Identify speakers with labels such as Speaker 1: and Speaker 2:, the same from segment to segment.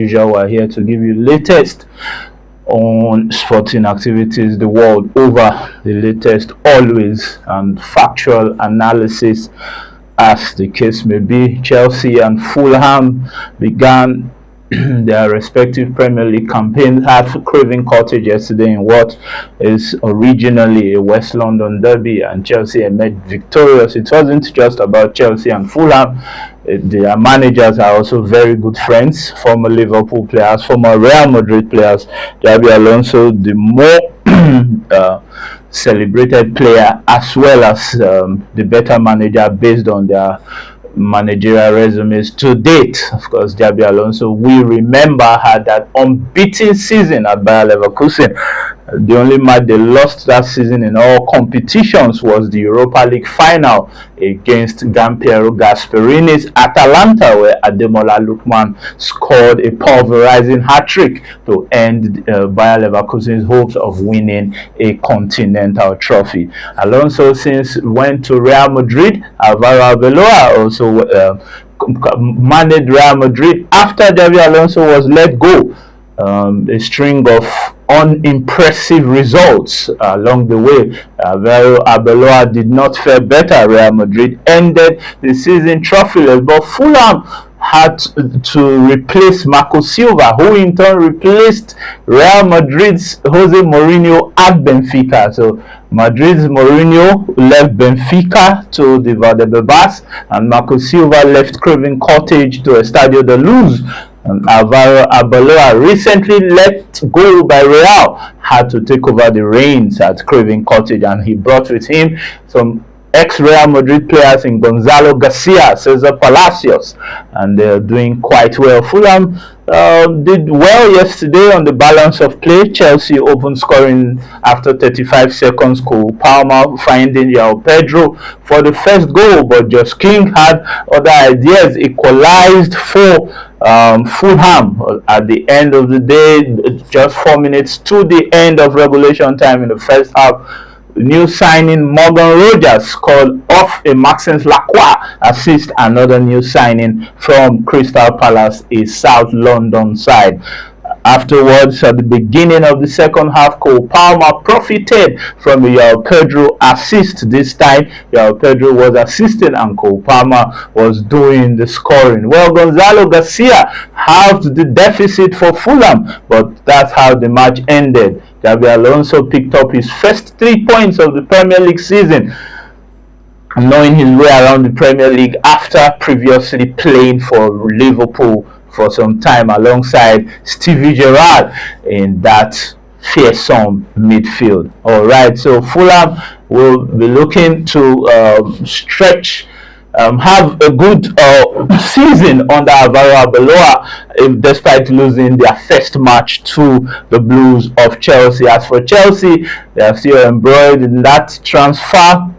Speaker 1: Usual, we're here to give you latest on sporting activities the world over, the latest always, and factual analysis as the case may be. Chelsea and Fulham began their respective Premier League campaigns at Craven Cottage yesterday in what is originally a West London derby, and Chelsea emerged victorious. It wasn't just about Chelsea and Fulham. Their managers are also very good friends, former Liverpool players, former Real Madrid players. Xabi Alonso, the more celebrated player, as well as the better manager based on their managerial resumes to date. Of course, Xabi Alonso, we remember, had that unbeaten season at Bayer Leverkusen. The only match they lost that season in all competitions was the Europa League final against Gianpiero Gasperini's Atalanta, where Ademola Lookman scored a pulverizing hat-trick to end Bayer Leverkusen's hopes of winning a continental trophy. Alonso since went to Real Madrid. Alvaro Arbeloa also managed Real Madrid after Xabi Alonso was let go. A string of unimpressive results along the way. Alvaro Arbeloa did not fare better. Real Madrid ended the season trophyless, but Fulham had to replace Marco Silva, who in turn replaced Real Madrid's Jose Mourinho at Benfica. So Madrid's Mourinho left Benfica to the Valdebebas, and Marco Silva left Craven Cottage to Estadio de Luz. And Alvaro Arbeloa, recently let go by Real, had to take over the reins at Craven Cottage, and he brought with him some ex-Real Madrid players in Gonzalo Garcia, Cesar Palacios, and they're doing quite well. Fulham did well yesterday on the balance of play. Chelsea opened scoring after 35 seconds. Cole Palmer finding João Pedro for the first goal, but Josh King had other ideas, equalized for Fulham at the end of the day, just 4 minutes to the end of regulation time in the first half. New signing Morgan Rogers scored off a Maxence Lacroix assist, another new signing from Crystal Palace, a South London side. Afterwards, at the beginning of the second half, Cole Palmer profited from a João Pedro assist. This time, João Pedro was assisting and Cole Palmer was doing the scoring. Well, Gonzalo Garcia halved the deficit for Fulham, but that's how the match ended. Xabi Alonso picked up his first 3 points of the Premier League season, knowing his way around the Premier League after previously playing for Liverpool for some time alongside Stevie Gerrard in that fearsome midfield. All right, so Fulham will be looking to stretch, have a good season under Alvaro Arbeloa, despite losing their first match to the Blues of Chelsea. As for Chelsea, they are still embroiled in that transfer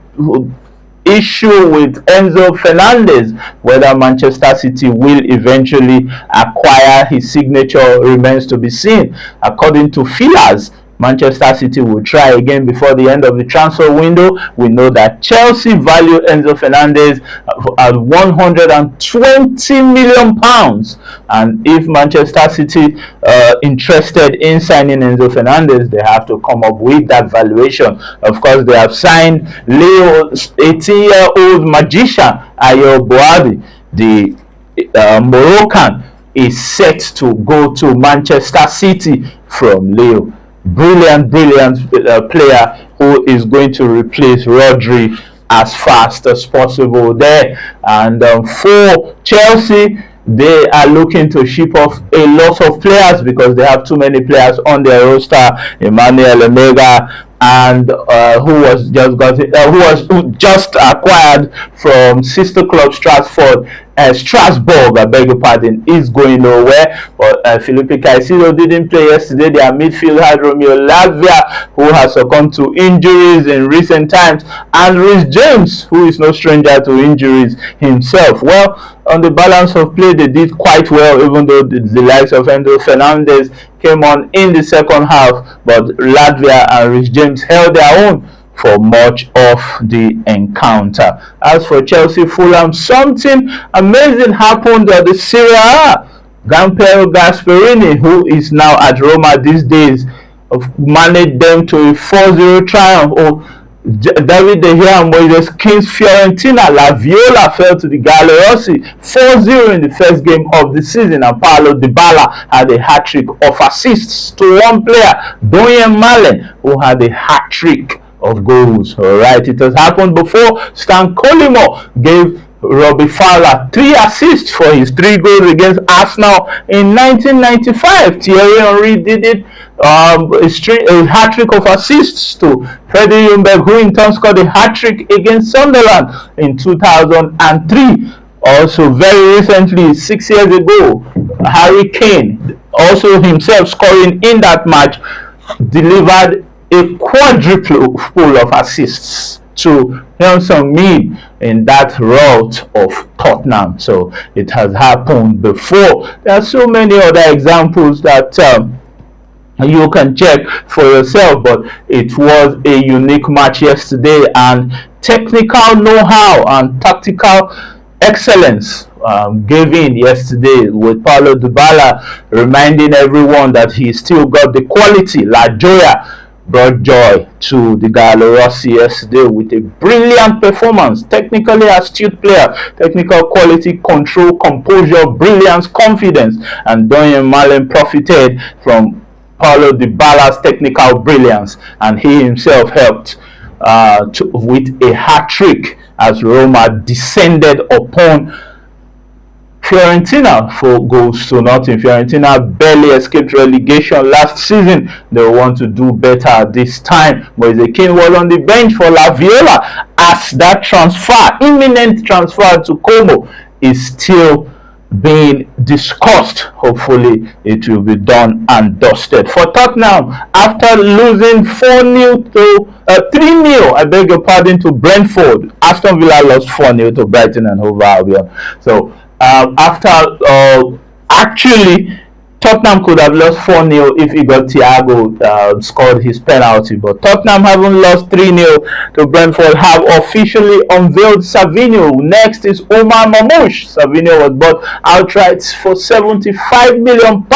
Speaker 1: issue with Enzo Fernandez. Whether Manchester City will eventually acquire his signature remains to be seen. According to feelers, Manchester City will try again before the end of the transfer window. We know that Chelsea value Enzo Fernandez at £120 million, and if Manchester City interested in signing Enzo Fernandez, they have to come up with that valuation. Of course, they have signed Leo, 18-year-old magician Ayo Boabi, the Moroccan, is set to go to Manchester City from Leo. Brilliant player who is going to replace Rodri as fast as possible there. And for Chelsea, they are looking to ship off a lot of players because they have too many players on their roster. Emmanuel Omega, and who was just acquired from sister club Strasbourg, I beg your pardon, is going nowhere. But Felipe Caicedo didn't play yesterday. Their midfield had Romeo Lavia, who has succumbed to injuries in recent times, and Reece James, who is no stranger to injuries himself. Well, on the balance of play, they did quite well, even though the likes of Enzo Fernandez came on in the second half, but Latvia and Reece James held their own for much of the encounter. As for Chelsea Fulham, something amazing happened at the Serie A. Gianpiero Gasperini, who is now at Roma these days, managed them to a 4-0 triumph. David De Gea and Moises King's Fiorentina, La Viola fell to the Gallerossi 4-0 in the first game of the season, and Paulo Dybala had a hat-trick of assists to one player, Donyell Malen, who had a hat-trick of goals. Alright, it has happened before. Stan Collymore gave Robbie Fowler 3 assists for his 3 goals against Arsenal in 1995. Thierry Henry did it, a hat-trick of assists to Freddie Ljungberg, who in turn scored a hat-trick against Sunderland in 2003. Also, very recently, 6 years ago, Harry Kane, also himself scoring in that match, delivered a quadruple full of assists to Heung-min in that rout of Tottenham. So it has happened before. There are so many other examples that you can check for yourself, but it was a unique match yesterday, and technical know-how and tactical excellence gave in yesterday, with Paulo Dybala reminding everyone that he still got the quality. La Gioia brought joy to the Gallerossi yesterday with a brilliant performance. Technically astute player, technical quality, control, composure, brilliance, confidence, and Donyell Malen profited from Paulo Dybala's technical brilliance, and he himself helped with a hat-trick as Roma descended upon Fiorentina for goals to nothing. Fiorentina barely escaped relegation last season. They want to do better this time. Moise Kean was on the bench for La Viola as that transfer, imminent transfer to Como, is still being discussed. Hopefully it will be done and dusted. For Tottenham, after losing 4-0 to 3-0, I beg your pardon, to Brentford, Aston Villa lost 4-0 to Brighton and Hove Albion. So actually Tottenham could have lost 4-0 if Igor Thiago scored his penalty, but Tottenham haven't lost 3-0 to Brentford, have officially unveiled Savinho. Next is Omar Mamouche. Savinho was bought outright for £75 million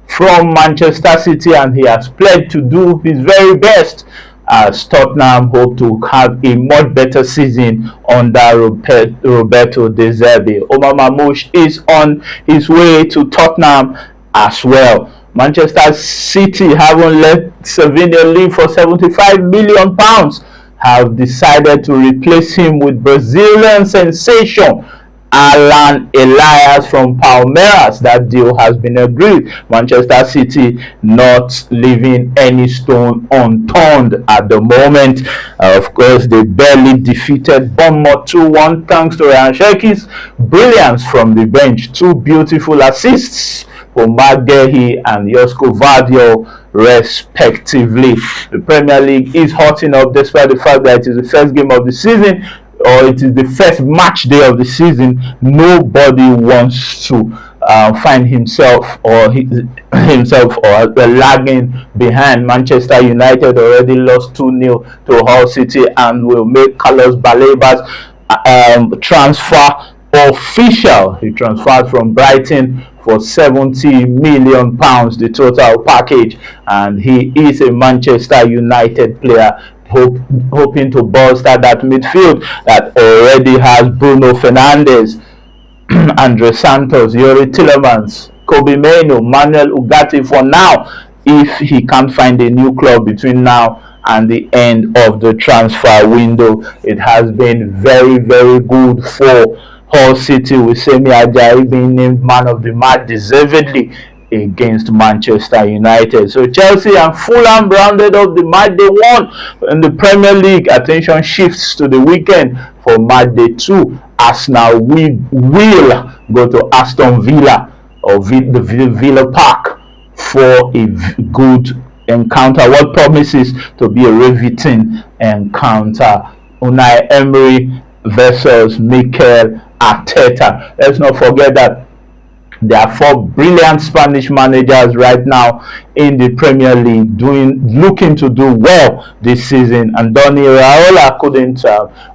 Speaker 1: from Manchester City, and he has pledged to do his very best as Tottenham hope to have a much better season under Roberto De Zerbi. Omar Mamouche is on his way to Tottenham as well. Manchester City, haven't let Savinho leave for £75 million, have decided to replace him with Brazilian sensation Alan Elias from Palmeiras. That deal has been agreed. Manchester City not leaving any stone unturned at the moment. Of course, they barely defeated Bournemouth 2-1 thanks to Ryan Cherki's brilliance from the bench. 2 beautiful assists for Maguire and Josko Vardiol respectively. The Premier League is hotting up despite the fact that it is the first game of the season, or it is the first match day of the season. Nobody wants to find himself or lagging behind. Manchester United already lost 2-0 to Hull City and will make Carlos Baleba's transfer official. He transferred from Brighton for £70 million, the total package, and he is a Manchester United player, hoping to bolster that midfield that already has Bruno Fernandes, Andre Santos, Yuri Tillemans, Kobe Mainoo, Manuel Ugarte for now, if he can't find a new club between now and the end of the transfer window. It has been very, very good for Hull City, with Semi Ajayi being named man of the match deservedly against Manchester United. So Chelsea and Fulham rounded up the match day 1 in the Premier League. Attention shifts to the weekend for match day 2. Arsenal will go to Aston Villa, or the Villa Park, for a good encounter, what promises to be a riveting encounter. Unai Emery versus Mikel Arteta. Let's not forget that there are 4 brilliant Spanish managers right now in the Premier League looking to do well this season. Andoni Iraola couldn't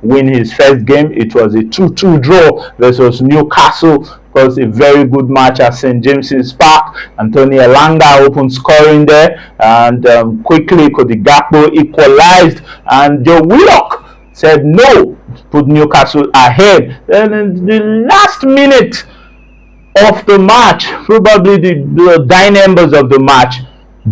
Speaker 1: win his first game. It was a 2-2 draw versus Newcastle. course, a very good match at St. James's Park. Anthony Elanga opened scoring there, and quickly Cody Gakpo equalized, and Joe Willock said no, put Newcastle ahead. Then in the last minute of the match, probably the dynamos of the match,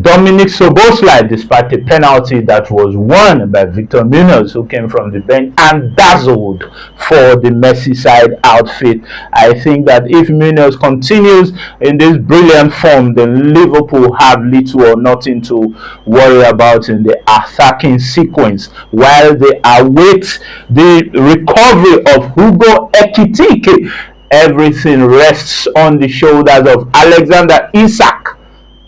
Speaker 1: Dominic Szoboszlai, despite a penalty that was won by Victor Munoz, who came from the bench and dazzled for the Merseyside outfit. I think that if Munoz continues in this brilliant form, then Liverpool have little or nothing to worry about in the attacking sequence, while they await the recovery of Hugo Ekitike. Everything rests on the shoulders of Alexander Isak,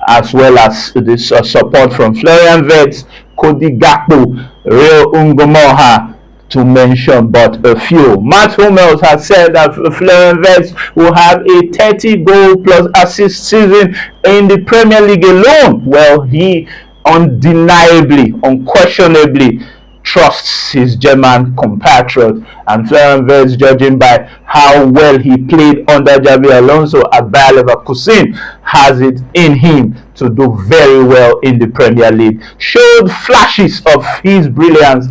Speaker 1: as well as this support from Florian Wirtz, Cody Gakpo, Rio Ungomoha, to mention but a few. Matt Hummels has said that Florian Wirtz will have a 30 goal plus assist season in the Premier League alone. Well, he undeniably, unquestionably trusts his German compatriot, and Florian Wirtz, judging by how well he played under Xabi Alonso at Bayer Leverkusen, has it in him to do very well in the Premier League. Showed flashes of his brilliance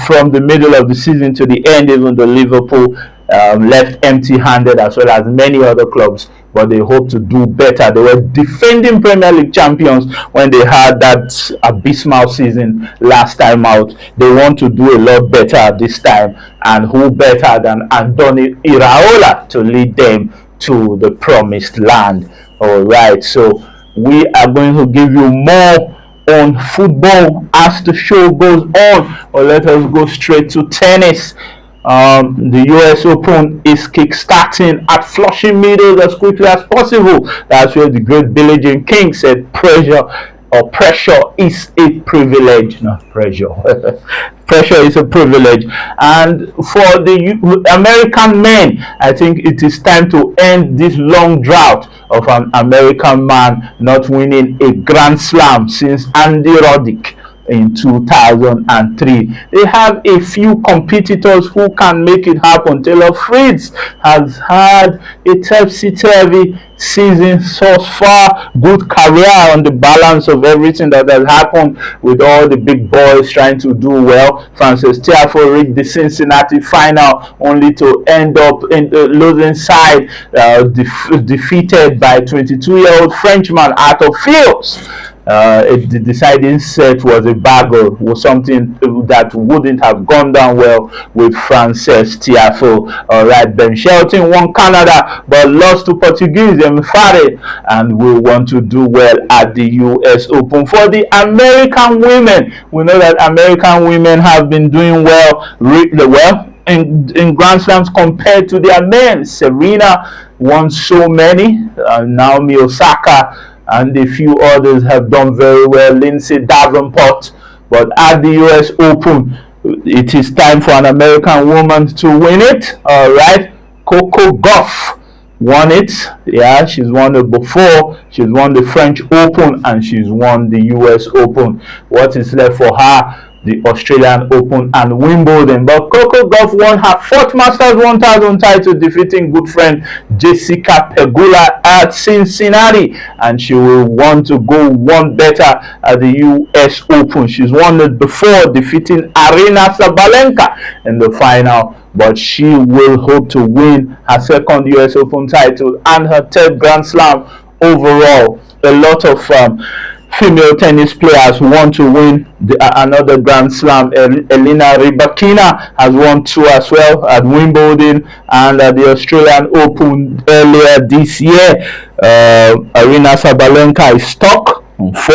Speaker 1: from the middle of the season to the end, even though Liverpool left empty-handed, as well as many other clubs, but they hope to do better. They were defending Premier League champions when they had that abysmal season last time out. They want to do a lot better this time, and who better than Andoni Iraola to lead them to the promised land. All right, so we are going to give you more on football as the show goes on, or let us go straight to tennis. The US Open is kick-starting at Flushing Meadows as quickly as possible. That's where the great Billie Jean King said pressure is a privilege. Not pressure. Pressure is a privilege. And for the American men, I think it is time to end this long drought of an American man not winning a Grand Slam since Andy Roddick in 2003. They have a few competitors who can make it happen. Taylor Fritz has had a topsy-turvy season so far. Good career on the balance of everything that has happened, with all the big boys trying to do well. Frances Tiafoe reached the Cincinnati final only to end up in the losing side, defeated by 22-year-old Frenchman Arthur Fils. The deciding set was a bagel, was something that wouldn't have gone down well with Frances Tiafoe. All right, Ben Shelton won Canada but lost to Portuguese Mfare, and will want to do well at the US Open. For the American women, we know that American women have been doing well in Grand Slams compared to their men. Serena won so many, Naomi Osaka and a few others have done very well, Lindsay Davenport. But at the US Open, it is time for an American woman to win it. All right, Coco Gauff won it. Yeah, she's won it before. She's won the French Open and she's won the US Open. What is left for her? The Australian Open and Wimbledon. But Coco Gauff won her 4th Masters 1000 title, defeating good friend Jessica Pegula at Cincinnati, and she will want to go one better at the US Open. She's won it before, defeating Aryna Sabalenka in the final, but she will hope to win her 2nd US Open title and her 3rd Grand Slam overall. A lot of female tennis players want to win another Grand Slam. Elena Rybakina has won 2 as well, at Wimbledon and at the Australian Open earlier this year. Aryna Sabalenka is stuck on 4.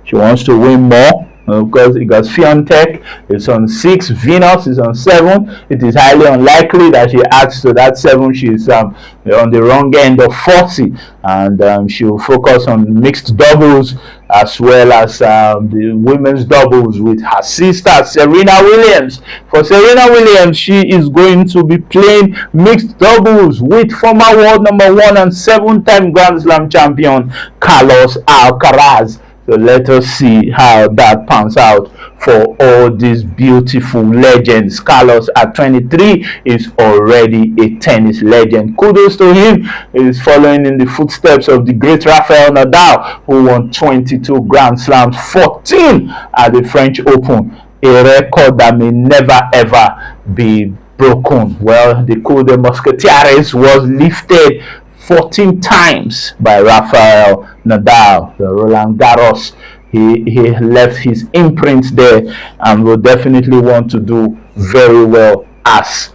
Speaker 1: She wants to win more. Because it got Fiontek is on 6, Venus is on 7. It is highly unlikely that she adds to that 7. She's on the wrong end of 40, and she will focus on mixed doubles as well as the women's doubles with her sister Serena Williams. For Serena Williams, she is going to be playing mixed doubles with former world number 1 and 7-time Grand Slam champion Carlos Alcaraz. So let us see how that pans out for all these beautiful legends. Carlos at 23 is already a tennis legend. Kudos to him. He is following in the footsteps of the great Rafael Nadal, who won 22 Grand Slams, 14 at the French Open, a record that may never ever be broken. Well, the Coup de Musketeers was lifted 14 times by Rafael Nadal, the Roland Garros. He left his imprint there and will definitely want to do very well as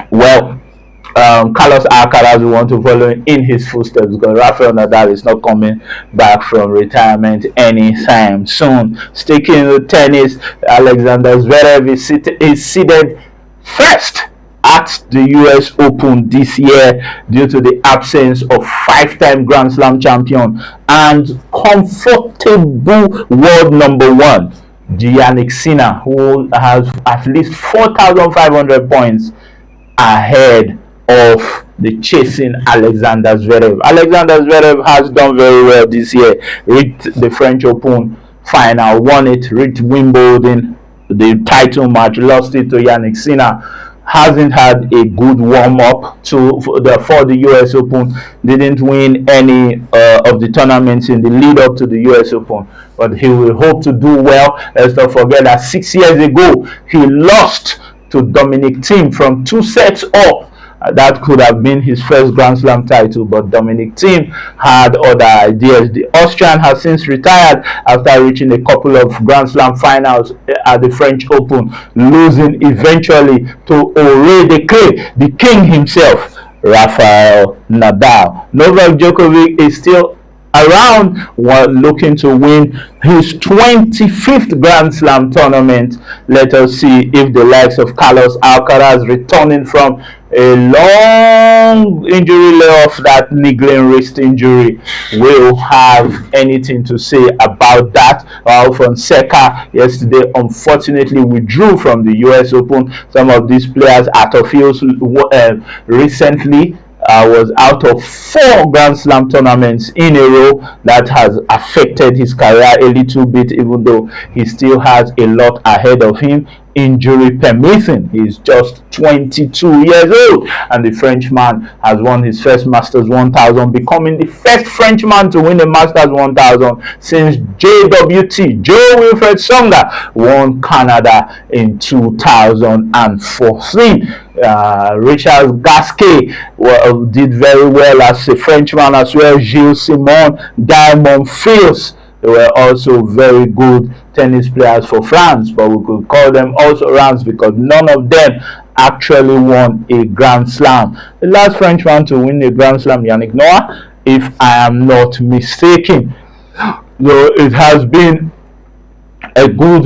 Speaker 1: well. Carlos Alcaraz, we want to follow in his footsteps because Rafael Nadal is not coming back from retirement anytime soon. Sticking with tennis, Alexander Zverev is seated first at the US Open this year due to the absence of five-time Grand Slam champion and comfortable world number one, Jannik Sinner, who has at least 4,500 points ahead of the chasing Alexander Zverev. Alexander Zverev has done very well this year. Reached the French Open final, won it, reached Wimbledon, the title match, lost it to Jannik Sinner. Hasn't had a good warm-up for the US Open. Didn't win any of the tournaments in the lead-up to the US Open. But he will hope to do well. Let's not forget that 6 years ago, he lost to Dominic Thiem from 2 sets up. That could have been his first Grand Slam title, but Dominic Thiem had other ideas. The Austrian has since retired after reaching a couple of Grand Slam finals at the French Open, losing eventually to the king himself, Rafael Nadal. Novak Djokovic is still around while looking to win his 25th Grand Slam tournament. Let us see if the likes of Carlos Alcaraz, returning from a long injury layoff, that niggling wrist injury, will have anything to say about that. Fonseca yesterday unfortunately withdrew from the US Open. Some of these players, Atofils recently was out of 4 Grand Slam tournaments in a row. That has affected his career a little bit, even though he still has a lot ahead of him, injury permitting. He's just 22 years old, and the Frenchman has won his first Masters 1000, becoming the first Frenchman to win a Masters 1000 since JWT, Joe Wilfred Songa, won Canada in 2014. Richard Gasquet did very well as a Frenchman as well. Gilles Simon, Diamond Fields, they were also very good tennis players for France, but we could call them also rounds because none of them actually won a Grand Slam. The last Frenchman to win a Grand Slam, Yannick Noah, if I am not mistaken. So it has been a good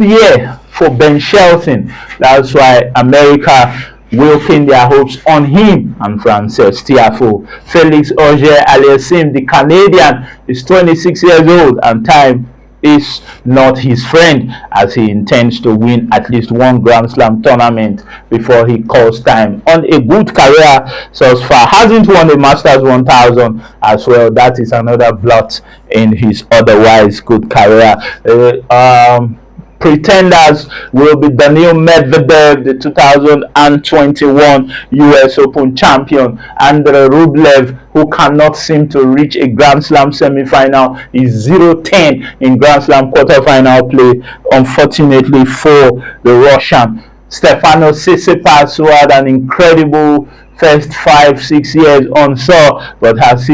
Speaker 1: year for Ben Shelton. That's why America will pin their hopes on him and Frances Tiafoe. Felix Auger-Aliassime, the Canadian, is 26 years old, and time is not his friend, as he intends to win at least 1 Grand Slam tournament before he calls time. On a good career so far, hasn't won a Masters 1000 as well. That is another blot in his otherwise good career. Pretenders will be Daniil Medvedev, the 2021 US Open champion, Andrei Rublev, who cannot seem to reach a Grand Slam semi-final, is 0-10 in Grand Slam quarter-final play, unfortunately for the Russian. Stefanos Tsitsipas, who had an incredible first 5-6 years on tour, but has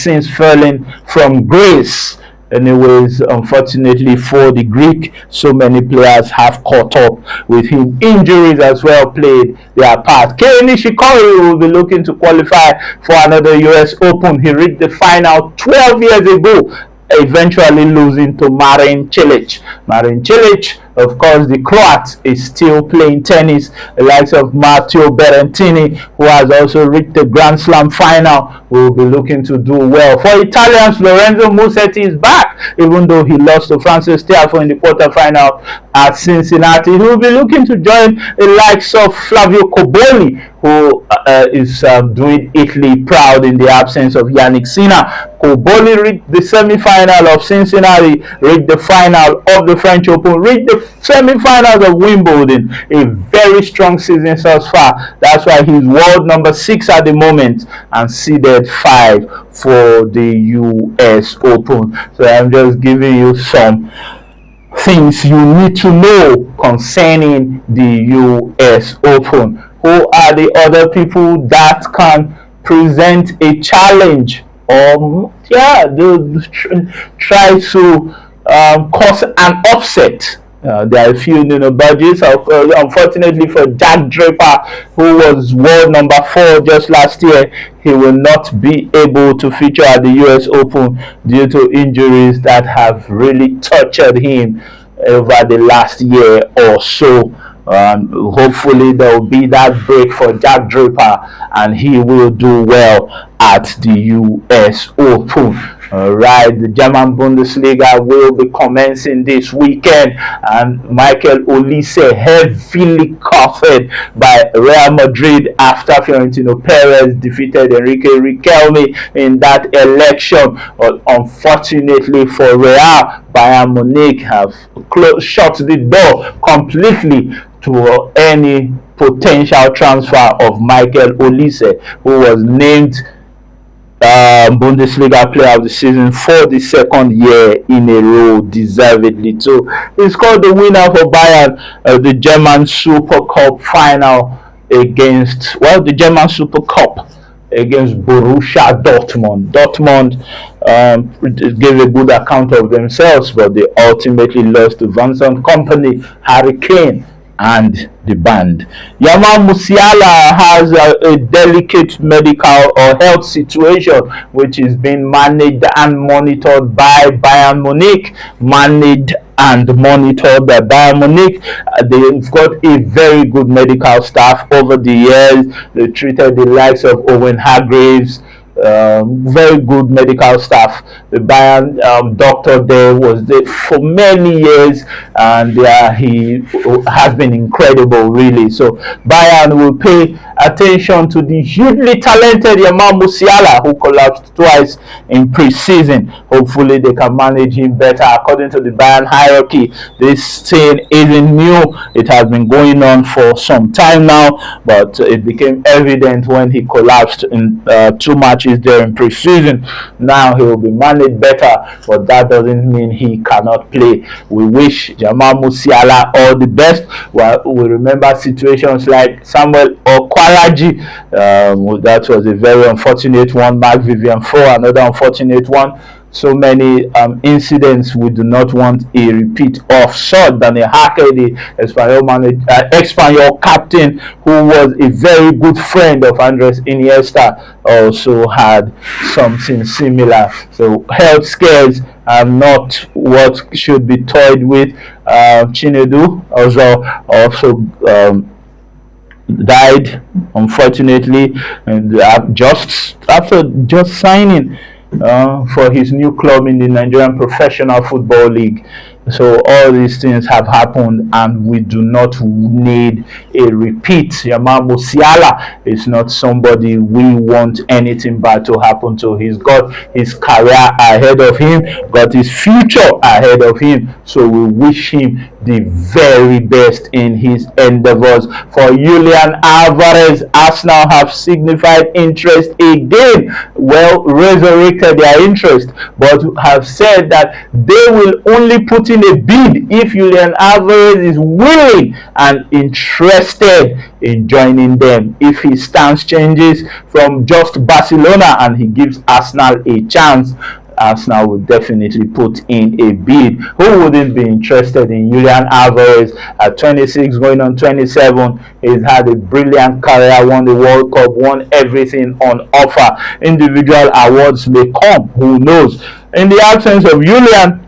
Speaker 1: since fallen from grace. Anyways, unfortunately for the Greek, so many players have caught up with him. Injuries as well played their part. Kei Nishikori will be looking to qualify for another US Open. He reached the final 12 years ago, eventually losing to Marin Cilic. Marin Cilic Of course, the Croat is still playing tennis. The likes of Matteo Berrettini, who has also reached the Grand Slam final, will be looking to do well. For Italians, Lorenzo Musetti is back, even though he lost to Francis Tiafoe in the quarterfinal at Cincinnati. He will be looking to join the likes of Flavio Cobolli, who is doing Italy proud in the absence of Yannick Sinner. Cobolli reached the semi-final of Cincinnati, reached the final of the French Open, reached the semi-finals of Wimbledon. A very strong season thus far. That's why he's world number 6 at the moment and seeded 5 for the US Open. So I'm just giving you some things you need to know concerning the US Open. Who are the other people that can present a challenge or try to cause an upset? There are a few badges. Unfortunately for Jack Draper, who was world number 4 just last year, he will not be able to feature at the US Open due to injuries that have really tortured him over the last year or so. Hopefully there will be that break for Jack Draper and he will do well at the US Open. Alright, the German Bundesliga will be commencing this weekend, and Michael Olise heavily covered by Real Madrid after Florentino Perez defeated Enrique Riquelme in that election. But unfortunately for Real, Bayern Munich have shut the door completely to any potential transfer of Michael Olise, who was named Bundesliga player of the season for the 2nd year in a row, deservedly. So he's called the winner for Bayern, the German Super Cup final against, the German Super Cup against Borussia Dortmund. Dortmund gave a good account of themselves, but they ultimately lost to Vincent Kompany, Harry Kane, and the band. Yamal Musiala has a delicate medical or health situation which is being managed and monitored by Bayern Munich. Managed and monitored by Bayern Munich. They've got a very good medical staff over the years. They treated the likes of Owen Hargreaves. Very good medical staff. The Bayern doctor there was there for many years, and he has been incredible, really. So Bayern will pay attention to the hugely talented Yamal Musiala, who collapsed twice in pre-season. Hopefully they can manage him better. According to the Bayern hierarchy, this thing isn't new. It has been going on for some time now, but it became evident when he collapsed in 2 matches there in pre-season. Now he will be managed better, but that doesn't mean he cannot play. We wish Yamal Musiala all the best. Well, we remember situations like Samuel Okwaraji. That was a very unfortunate one. Mark Vivian Foe, another unfortunate one. So many incidents we do not want a repeat of. Short Daniel Hake, the Espanyol captain, who was a very good friend of Andres Iniesta, also had something similar. So health scares are not what should be toyed with. Chinedu also died, unfortunately, and just after signing for his new club in the Nigerian Professional Football League. So all these things have happened, and we do not need a repeat. Yamal Musiala is not somebody we want anything bad to happen to. He's got his career ahead of him, got his future ahead of him. So we wish him the very best in his endeavors. For Julian Alvarez, Arsenal have signified interest again. Well, resurrected their interest, but have said that they will only put in a bid if Julian Alvarez is willing and interested in joining them. If his stance changes from just Barcelona and he gives Arsenal a chance, Arsenal would definitely put in a bid. Who wouldn't be interested in Julian Alvarez at 26 going on 27? He's had a brilliant career, won the World Cup, won everything on offer. Individual awards may come, who knows. In the absence of Julian,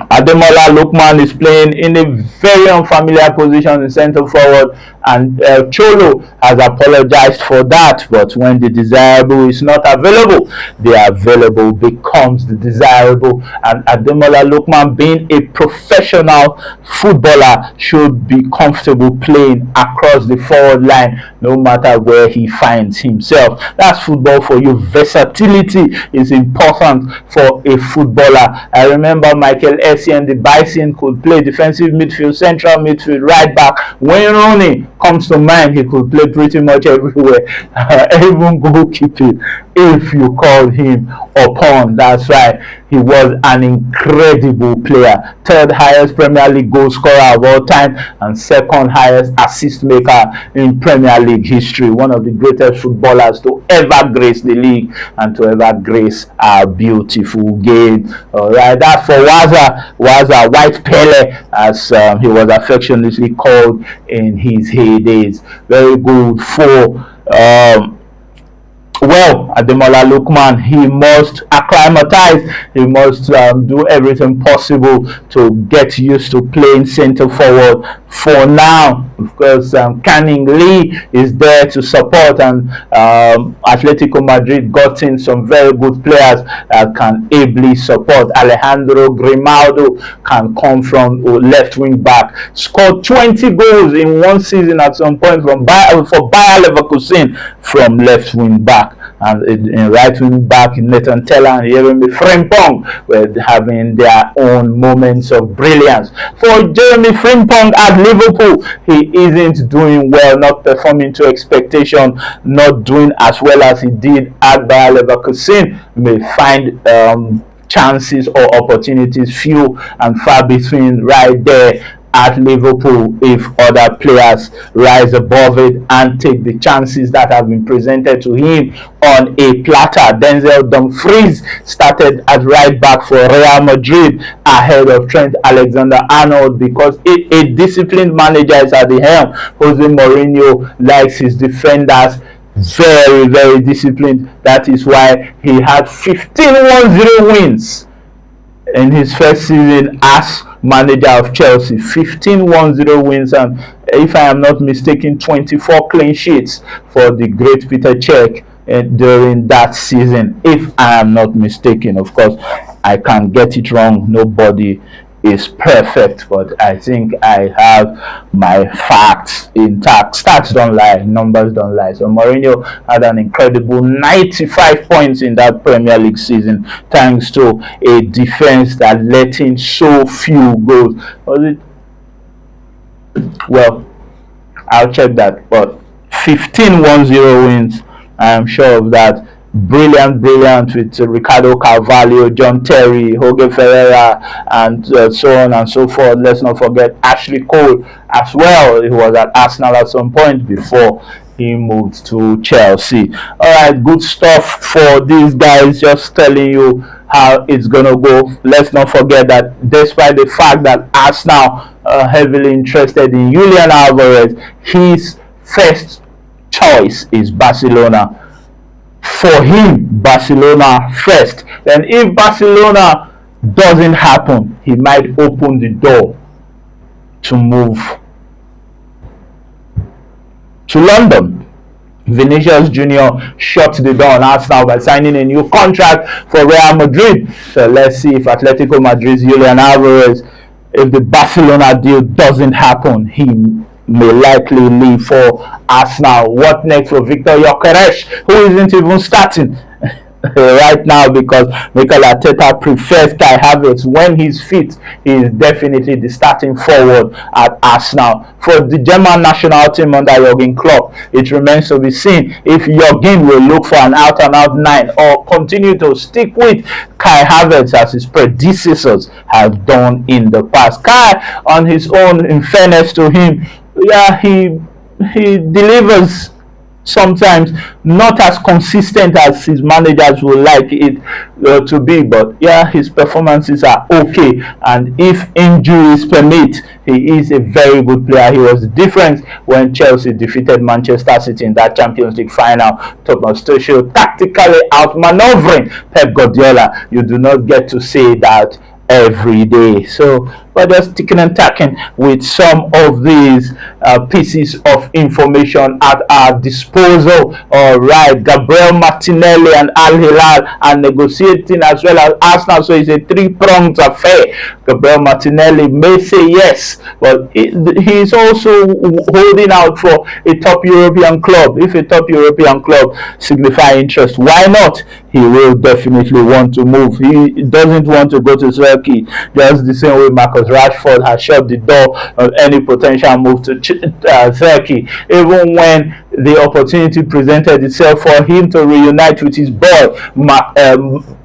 Speaker 1: Ademola Lookman is playing in a very unfamiliar position in centre forward, and Cholo has apologized for that. But when the desirable is not available, the available becomes the desirable. And Ademola Lookman, being a professional footballer, should be comfortable playing across the forward line no matter where he finds himself. That's football for you. Versatility is important for a footballer. I remember Michael Essien, the Bison, could play defensive midfield, central midfield, right back. Wayne Rooney comes to mind. He could play pretty much everywhere, even goalkeeping if you call him upon. That's right. He was an incredible player. Third highest Premier League goal scorer of all time and second highest assist maker in Premier League history. One of the greatest footballers to ever grace the league and to ever grace our beautiful game. All right, that's for Waza White Pele, as he was affectionately called in his heydays. Very good for well, Ademola Lookman. He must acclimatize. He must do everything possible to get used to playing centre forward for now. Of course, Canning Lee is there to support, and Atletico Madrid got in some very good players that can ably support. Alejandro Grimaldo can come from left wing back. Scored 20 goals in one season at some point for Bayer Leverkusen from left wing back. And in right wing back, Nathan Teller and Jeremy Frimpong were having their own moments of brilliance. For Jeremy Frimpong at Liverpool, he isn't doing well, not performing to expectation, not doing as well as he did at Bayer Leverkusen. May find chances or opportunities few and far between right there at Liverpool if other players rise above it and take the chances that have been presented to him on a platter. Denzel Dumfries started at right back for Real Madrid ahead of Trent Alexander-Arnold because a disciplined manager is at the helm. Jose Mourinho likes his defenders very, very disciplined. That is why he had 15-1-0 wins in his first season as manager of Chelsea. 15-1-0 wins, and if I am not mistaken, 24 clean sheets for the great Peter Cech during that season, if I am not mistaken. Of course, I can get it wrong. Nobody is perfect, but I think I have my facts intact. Stats don't lie, numbers don't lie. So Mourinho had an incredible 95 points in that Premier League season, thanks to a defense that let in so few goals. Was it? Well, I'll check that, but 15-1-0 wins, I am sure of that. Brilliant with Ricardo Carvalho, John Terry, Jorge Ferreira, and so on and so forth. Let's not forget Ashley Cole as well. He was at Arsenal at some point before he moved to Chelsea. Alright, good stuff for these guys, just telling you how it's gonna go. Let's not forget that despite the fact that Arsenal are heavily interested in Julian Alvarez, his first choice is Barcelona. For him, Barcelona first. Then if Barcelona doesn't happen, he might open the door to move to London. Vinicius Jr. shut the door on Arsenal by signing a new contract for Real Madrid. So let's see if Atletico Madrid's Julian Alvarez, if the Barcelona deal doesn't happen, he may likely leave for Arsenal. What next for Victor Gyökeres, who isn't even starting right now because Mikel Arteta prefers Kai Havertz. When he's fit, he is definitely the starting forward at Arsenal. For the German national team under Jurgen Klopp, it remains to be seen if Jurgen will look for an out-and-out 9 or continue to stick with Kai Havertz as his predecessors have done in the past. Kai, on his own, in fairness to him, yeah, he delivers sometimes, not as consistent as his managers would like it to be, but yeah, his performances are okay, and if injuries permit, he is a very good player. He was the difference when Chelsea defeated Manchester City in that Champions League final. Thomas Tuchel tactically outmaneuvering Pep Guardiola. You do not get to say that every day. So we're just ticking and tacking with some of these pieces of information at our disposal. All right, Gabriel Martinelli and Al Hilal are negotiating as well as Arsenal, so it's a three-pronged affair. Gabriel Martinelli may say yes, but he's also holding out for a top European club. If a top European club signify interest, why not? He will definitely want to move. He doesn't want to go to Turkey, just the same way Marcus Rashford has shut the door on any potential move to Turkey. Even when the opportunity presented itself for him to reunite with his boy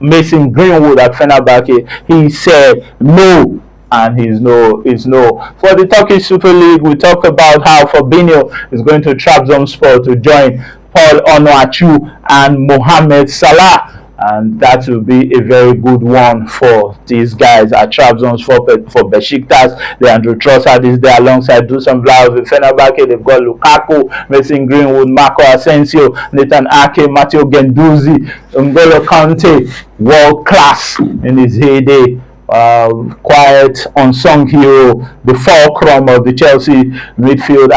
Speaker 1: Mason Greenwood at Fenerbahce, he said no. And his no is no. For the Turkish Super League, we talk about how Fabinho is going to Trabzonspor to join Paul Onuachu and Mohamed Salah, and that will be a very good one for these guys at Trabzonspor. For Besiktas, Leandro Trossard is there alongside Dusan Vlahovic. Fenerbahce, they've got Lukaku, Mason Greenwood, Marco Asensio, Nathan Ake, Matteo Guendouzi, N'Golo Kante, world class in his heyday. Quiet unsung hero, the fulcrum of the Chelsea midfield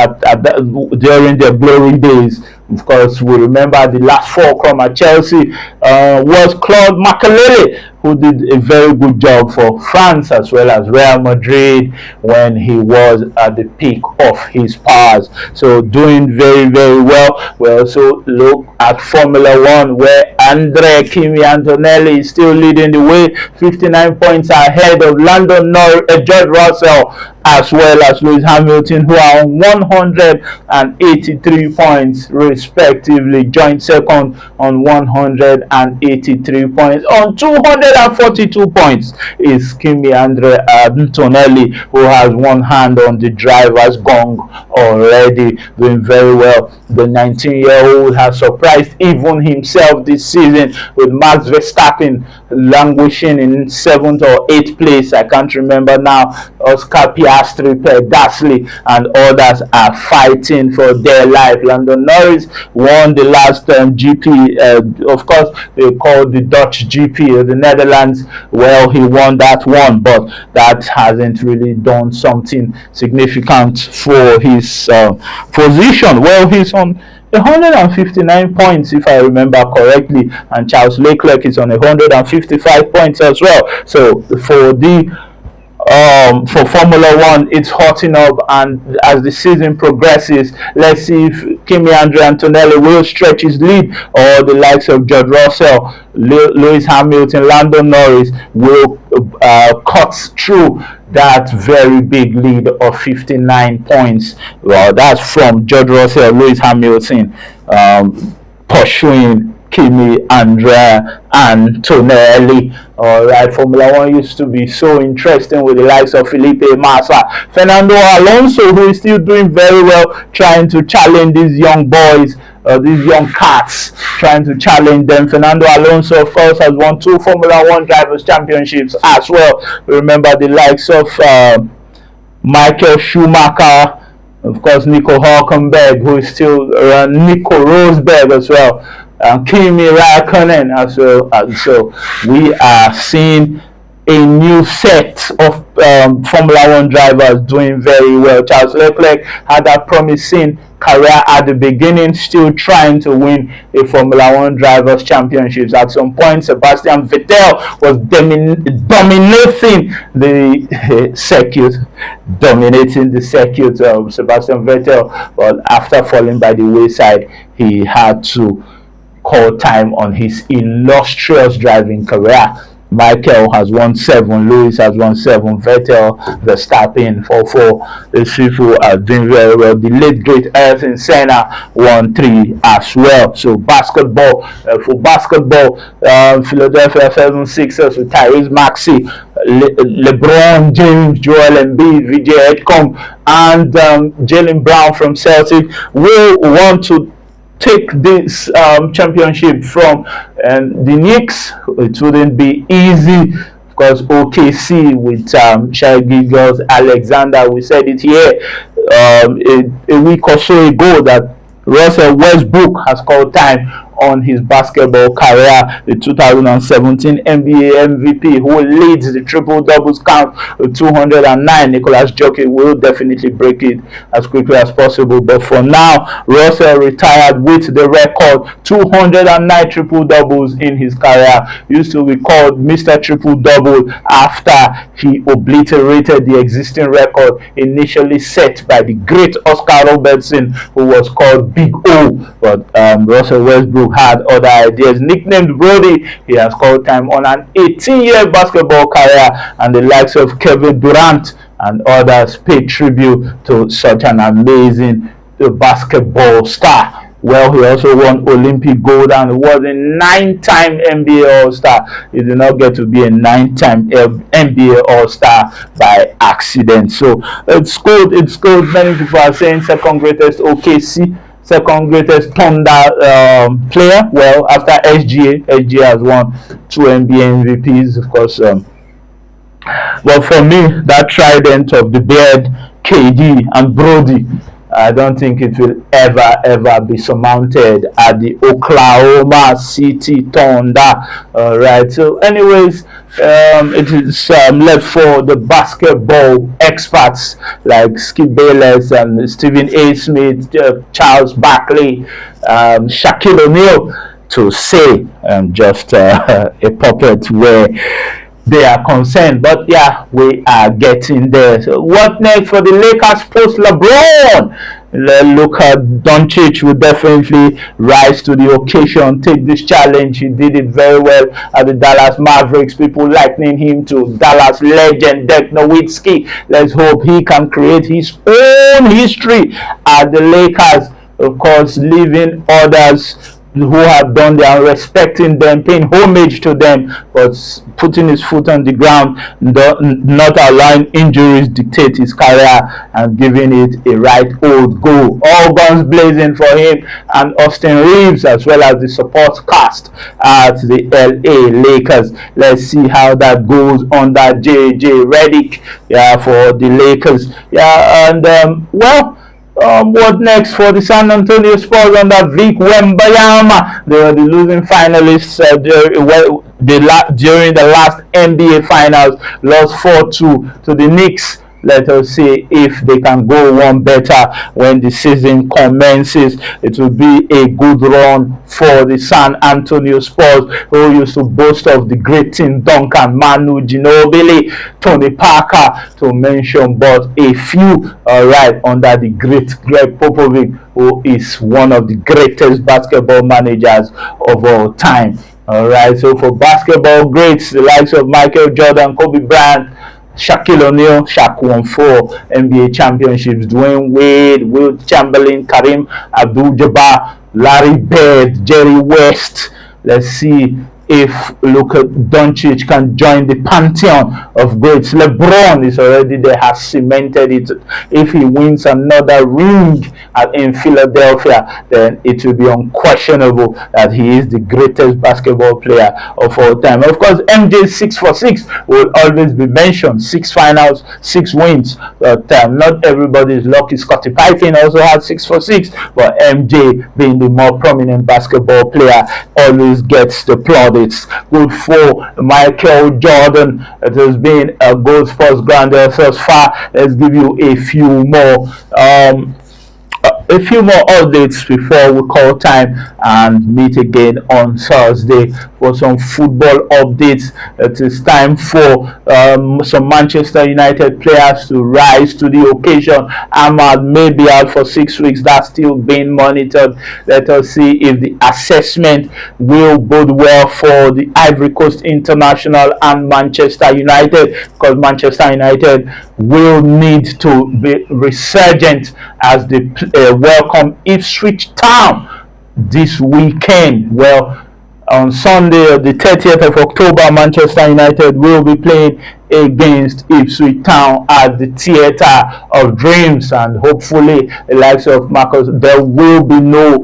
Speaker 1: during their glory days. Of course, we remember the last fulcrum at Chelsea was Claude Makelele, who did a very good job for France as well as Real Madrid when he was at the peak of his powers. So doing very, very well. We also look at Formula One, where Andrea Kimi Antonelli is still leading the way, 59 points ahead of George Russell as well as Lewis Hamilton, who are on 183 points respectively. Joint second on 183 points. On 242 points is Kimi Andrea Antonelli, who has one hand on the driver's gong already, doing very well. The 19-year-old has surprised even himself this season, with Max Verstappen languishing in 7th or 8th place. I can't remember now. Oscar Piastri, Per Gasly, and others are fighting for their life. Lando Norris won the last GP. Of course, they call the Dutch GP of the Netherlands. Well, he won that one, but that hasn't really done something significant for his position. Well, he's on 159 points if I remember correctly, and Charles Leclerc is on 155 points as well. So for Formula One, it's hotting up, and as the season progresses, let's see if Kimi Andrea Antonelli will stretch his lead, or the likes of George Russell, Lewis Hamilton, Lando Norris will cut through that very big lead of 59 points. Well, that's from George Russell, Lewis Hamilton pursuing Kimi Andrea Antonelli. All right, Formula One used to be so interesting with the likes of Felipe Massa, Fernando Alonso, who is still doing very well, trying to challenge these young boys, these young cats, trying to challenge them. Fernando Alonso, of course, has won 2 Formula One Drivers' Championships as well. Remember the likes of Michael Schumacher, of course, Nico Hülkenberg, who is still around, Nico Rosberg as well, Kimi Raikkonen as well. So we are seeing a new set of Formula One drivers doing very well. Charles Leclerc had that promising career at the beginning, still trying to win a Formula One Drivers' Championships. At some point, Sebastian Vettel was dominating the circuit, Sebastian Vettel. But after falling by the wayside, he had to call time on his illustrious driving career. Michael has won 7, Lewis has won 7, Vettel, Verstappen 4. These people are doing very well. The late great Ayrton Senna won 3 as well. So basketball, Philadelphia 76ers with Tyrese Maxey, LeBron James, Joel Embiid, Vijay Edcomb, and Jaylen Brown from Celtic will want to take this championship from the Knicks. It wouldn't be easy. Of course, OKC with Shai Gilgeous-Alexander. We said it here a week or so ago that Russell Westbrook has called time on his basketball career. The 2017 NBA MVP who leads the triple doubles count with 209. Nicholas Jokic will definitely break it as quickly as possible. But for now, Russell retired with the record 209 triple doubles in his career. Used to be called Mr. Triple Double after he obliterated the existing record initially set by the great Oscar Robertson, who was called Big O. But Russell Westbrook had other ideas. Nicknamed Brody, he has called time on an 18-year basketball career, and the likes of Kevin Durant and others paid tribute to such an amazing basketball star. Well, he also won Olympic gold and was a 9-time NBA All-Star. He did not get to be a 9-time NBA All-Star by accident. So it's good. It's good. Many people are saying second greatest OKC, second greatest Thunder player. Well, after SGA has won 2 NBA MVPs, of course. But for me, that trident of the Beard, KD, and Brody, I don't think it will ever be surmounted at the Oklahoma City Thunder. Alright, so anyways, it is left for the basketball experts like Skip Bayless and Stephen A. Smith, Charles Barkley, Shaquille O'Neal to say just a puppet where they are concerned. But yeah, we are getting there. So what next for the Lakers post LeBron? Luka Doncic will definitely rise to the occasion, take this challenge. He did it very well at the Dallas Mavericks. People likening him to Dallas legend Dirk Nowitzki. Let's hope he can create his own history at the Lakers. Of course, leaving others who have done their, respecting them, paying homage to them, but putting his foot on the ground, not allowing injuries dictate his career, and giving it a right old go. All guns blazing for him and Austin Reeves, as well as the support cast at the LA Lakers. Let's see how that goes under JJ Redick, for the Lakers. And well, what next for the San Antonio Spurs under Vic Wembanyama? They were the losing finalists during the last NBA Finals, lost 4-2 to the Knicks. Let us see if they can go one better when the season commences. It will be a good run for the San Antonio Spurs, who used to boast of the great Tim Duncan, Manu Ginobili, Tony Parker, to mention but a few. Alright, under the great Greg Popovich, who is one of the greatest basketball managers of all time. Alright, so for basketball greats, the likes of Michael Jordan, Kobe Bryant, Shaquille O'Neal, Shaq won 4 NBA championships, Dwayne Wade, Wilt Chamberlain, Kareem Abdul-Jabbar, Larry Bird, Jerry West. Let's see if Luka Doncic can join the pantheon of greats. LeBron is already there, has cemented it. If he wins another ring in Philadelphia, then it will be unquestionable that he is the greatest basketball player of all time. Of course, MJ's 6 for 6 will always be mentioned. 6 finals, 6 wins. But not everybody's lucky. Scottie Pippen also had 6 for 6, but MJ, being the more prominent basketball player, always gets the plaudits. Good for Michael Jordan. It has been a good sports grandeur thus far. Let's give you a few more updates before we call time and meet again on Thursday for some football updates. It is time for some Manchester United players to rise to the occasion. Ahmad may be out for 6 weeks. That's still being monitored. Let us see if the assessment will bode well for the Ivory Coast International and Manchester United, because Manchester United will need to be resurgent as they welcome Ipswich Town this weekend. Well, on Sunday, the 30th of October, Manchester United will be playing against Ipswich Town at the Theatre of Dreams, and hopefully the likes of Marcus, there will be no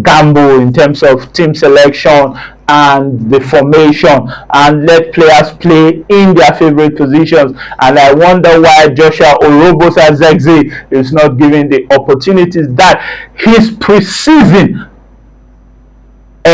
Speaker 1: gamble in terms of team selection and the formation, and let players play in their favorite positions. And I wonder why Joshua Orobosa-Zexi is not given the opportunities that his preseason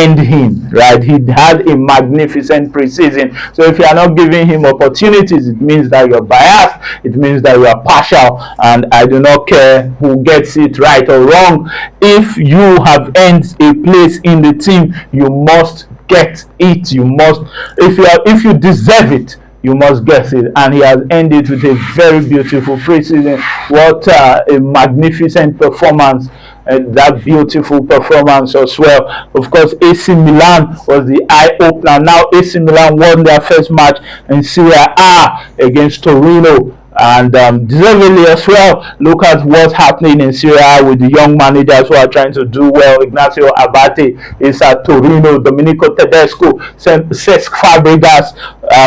Speaker 1: end him, right? He had a magnificent preseason. So if you are not giving him opportunities, it means that you're biased, it means that you are partial, and I do not care who gets it right or wrong. If you have earned a place in the team, you must get it. You must, if you deserve it, you must get it. And he has ended with a very beautiful preseason. What a magnificent performance. That beautiful performance as well. Of course, AC Milan was the eye opener. Now AC Milan won their first match in Serie A against Torino, and deservedly as well. Look at what's happening in Serie A with the young managers who are trying to do well. Ignacio Abate is at Torino, Domenico Tedesco, Cesc Fabregas,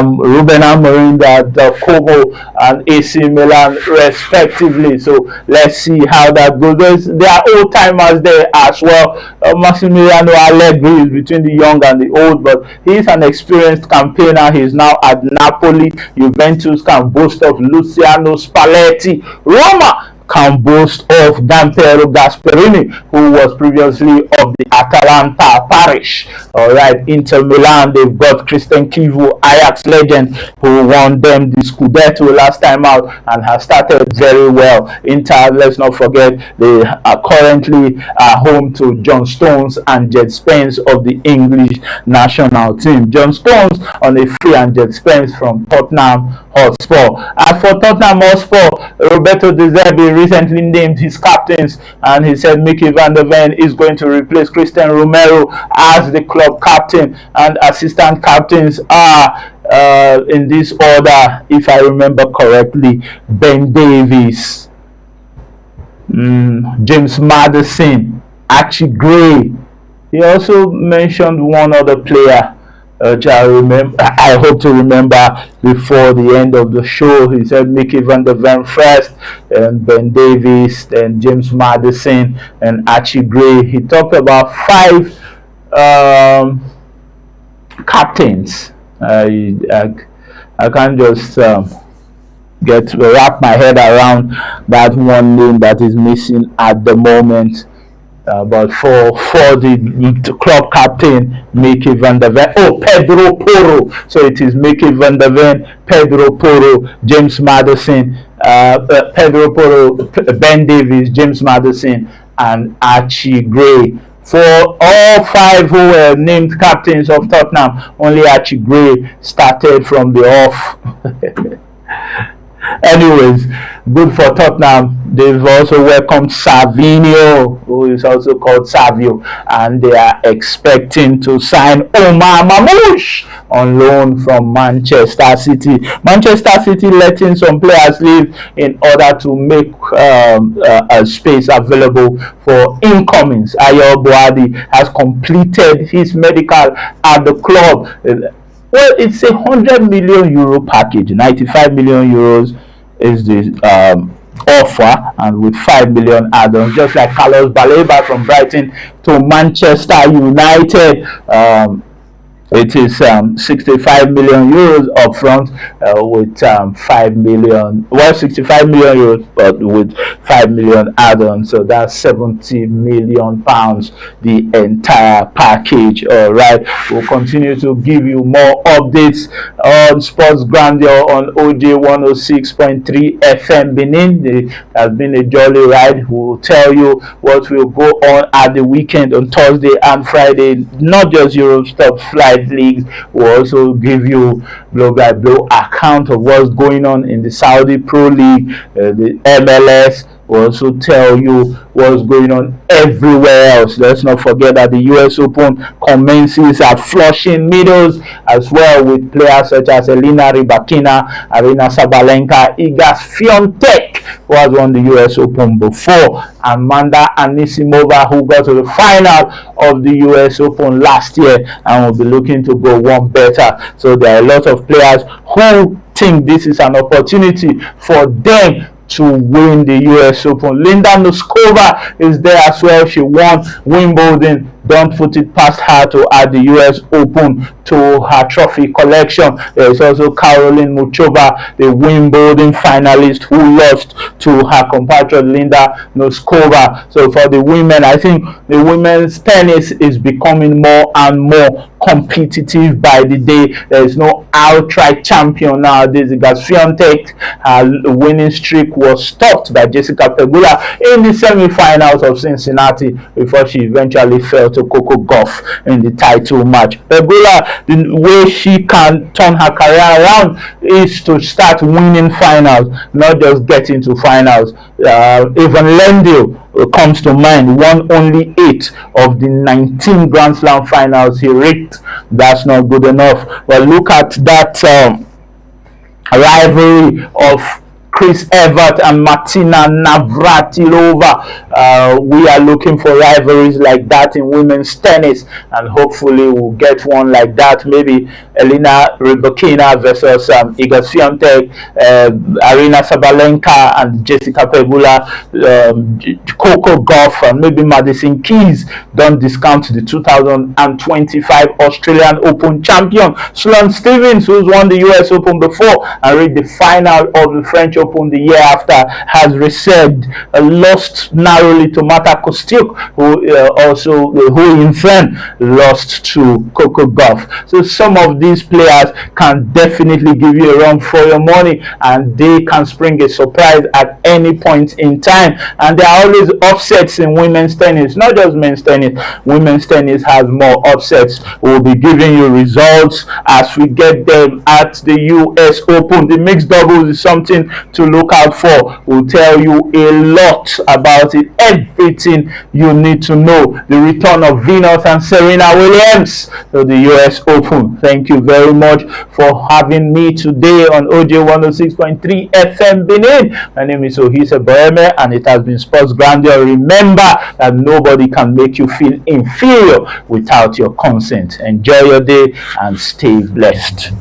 Speaker 1: Ruben Amorim at Como and AC Milan respectively. So let's see how that goes. There are old timers there as well. Massimiliano Allegri is between the young and the old, but he's an experienced campaigner. He's now at Napoli. Juventus can boast of Luciano Spalletti. Roma can boast of Gianpiero Gasperini, who was previously of the Atalanta parish. All right, Inter Milan, they've got Christian Kivu, Ajax legend, who won them the Scudetto last time out and has started very well. Inter, let's not forget, they are currently home to John Stones and Jed Spence of the English national team. John Stones on a free and Jed Spence from Tottenham Hotspur. As for Tottenham Hotspur, Roberto De Zerbi recently named his captains, and he said Mickey van der Ven is going to replace Christian Romero as the club captain, and assistant captains are in this order, if I remember correctly: Ben Davies, James Maddison, Archie Gray. He also mentioned one other player, which I hope to remember before the end of the show. He said Mickey van der Ven first, and Ben Davies, then James Maddison, and Archie Gray. He talked about 5 captains. I can't just wrap my head around that one name that is missing at the moment. But for the club captain, Mickey van der Ven, Pedro Porro. So it is Mickey van der Ven, Pedro Porro, James Maddison, Pedro Porro, Ben Davies, James Maddison, and Archie Gray. For all 5 who were named captains of Tottenham, only Archie Gray started from the off. Anyways, good for Tottenham. They've also welcomed Savinio, who is also called Savio, and they are expecting to sign Omar Mamouche on loan from Manchester City. Manchester City letting some players leave in order to make a space available for incomings. Ayo Boadi has completed his medical at the club. Well, it's a €100 million package. 95 million euros is the offer, and with 5 million add-ons, just like Carlos Baleba from Brighton to Manchester United. It is 65 million euros up front, with 5 million, well, 65 million euros, but with 5 million add-ons, so that's 70 million pounds, the entire package. All right, we'll continue to give you more updates on Sports Grandeur on OJ 106.3 FM Benin. It has been a jolly ride. We'll tell you what will go on at the weekend on Thursday and Friday, not just Eurostop flight leagues. We'll also give you blow by blow account of what's going on in the Saudi Pro League, the MLS. We'll also tell you what's going on everywhere else. Let's not forget that the US Open commences at Flushing Meadows as well, with players such as Elena Rybakina, Arina Sabalenka, Iga Swiatek, who has won the US Open before, Amanda Anisimova, who got to the final of the US Open last year and will be looking to go one better. So there are a lot of players who think this is an opportunity for them to win the US Open. Linda Noskova is there as well. She won Wimbledon don't put it past her to add the US Open to her trophy collection. There is also Caroline Muchova, the Wimbledon finalist, who lost to her compatriot Linda Noskova. So for the women, I think the women's tennis is becoming more and more competitive by the day. There is no outright champion nowadays. Swiatek, her winning streak was stopped by Jessica Pegula in the semi-finals of Cincinnati before she eventually fell to Coco Gauff in the title match. Pegula, the way she can turn her career around is to start winning finals, not just get into finals. Even Lendl comes to mind, won only 8 of the 19 Grand Slam finals he reached. That's not good enough. But look at that rivalry of Chris Evert and Martina Navratilova. We are looking for rivalries like that in women's tennis, and hopefully we'll get one like that. Maybe Elena Rybakina versus Iga Swiatek, Arina Sabalenka and Jessica Pegula, Coco Gauff, and maybe Madison Keys. Don't discount the 2025 Australian Open champion Sloane Stephens, who's won the US Open before and reached the final of the French Open the year after, has receded, lost narrowly to Marta Kostyuk, who in turn lost to Coco Gauff. So some of these players can definitely give you a run for your money, and they can spring a surprise at any point in time. And there are always upsets in women's tennis, not just men's tennis. Women's tennis has more upsets. We'll be giving you results as we get them at the US Open. The mixed doubles is something to look out for. We'll tell you a lot about it, everything you need to know. The return of Venus and Serena Williams to the US Open. Thank you very much for having me today on OJ 106.3 FM Benin. My name is Ohise Boeme, and it has been Sports Grandeur. Remember that nobody can make you feel inferior without your consent. Enjoy your day and stay blessed.